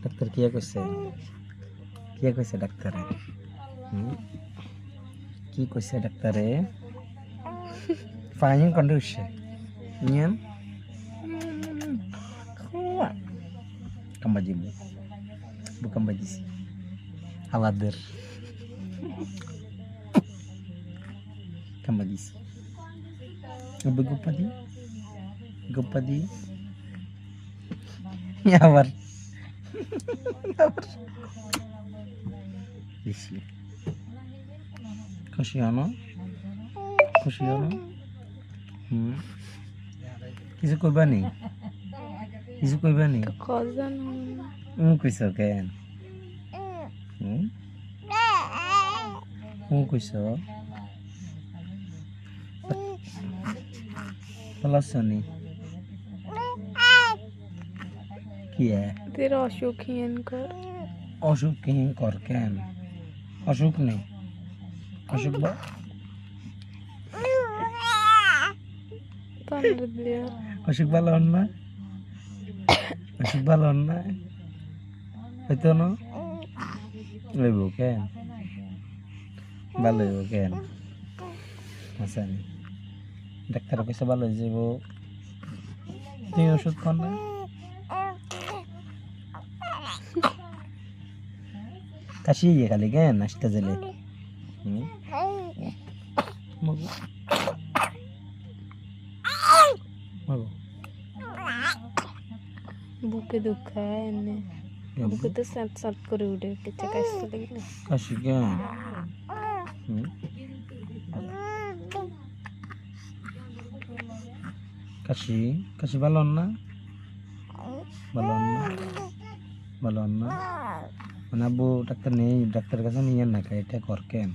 doctor কি কইছে ডাক্তারে কি কইছে ডাক্তারে ফাইন কন্ডিশন নিয়ন kambaji bukan baji sih hawadir kambaji sih gopadi nyawar isi kasiano কিছু কইবা নি কইছ কেন কইছ পলাসনি কি तेरा अशोक হিন কর কেন অসুখ নেই অসুখ বা অসুখ ভালো হন না হয়তো না লইব কেন ভালো হইব কেন আসানি ডাক্তার কইছে ভালো হয়ে যাব তুই ওষুধ খান না কাশি খালি কেন আসতে গেলে বুকে দুখায় এনে বুকে তো সাত সাত করে উঠে কেচে কাশতে লাগলে কাশি কেন কাশি ভালো না মানে আব্বু ডাক্তার নেই ডাক্তারের কাছে নিয়ে না এটা কর কেন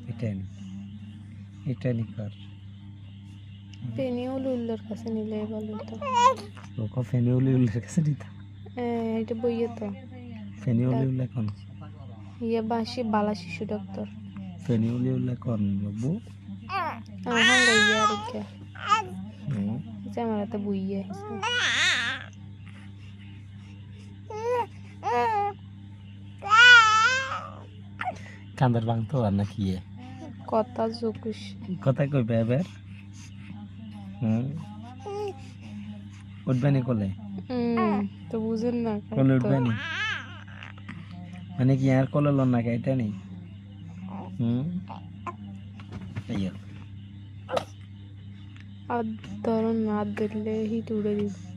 এটা নি কর ফেনিউলের কাছে নিলে ভালো হতো লোক ফেনিউলের কাছে দিতা এটা বইয়ে তো ফেনিউল কোন ইয়ে বাসি বালা শিশু ডাক্তার ফেনিউল কোন বাবু হ্যাঁ গাইয়া আর কি জামাতে বইয়ে কান্দার ভাঙতো আর নাকি কথা জোকুশ কথা কইবে এবার উঠবানি কোলে তো বুঝেন না কোলে উঠবানি মানে কি আর কোলে লন না এটা নেই আর ধরুন না দিলে হিট উড়ে দিবে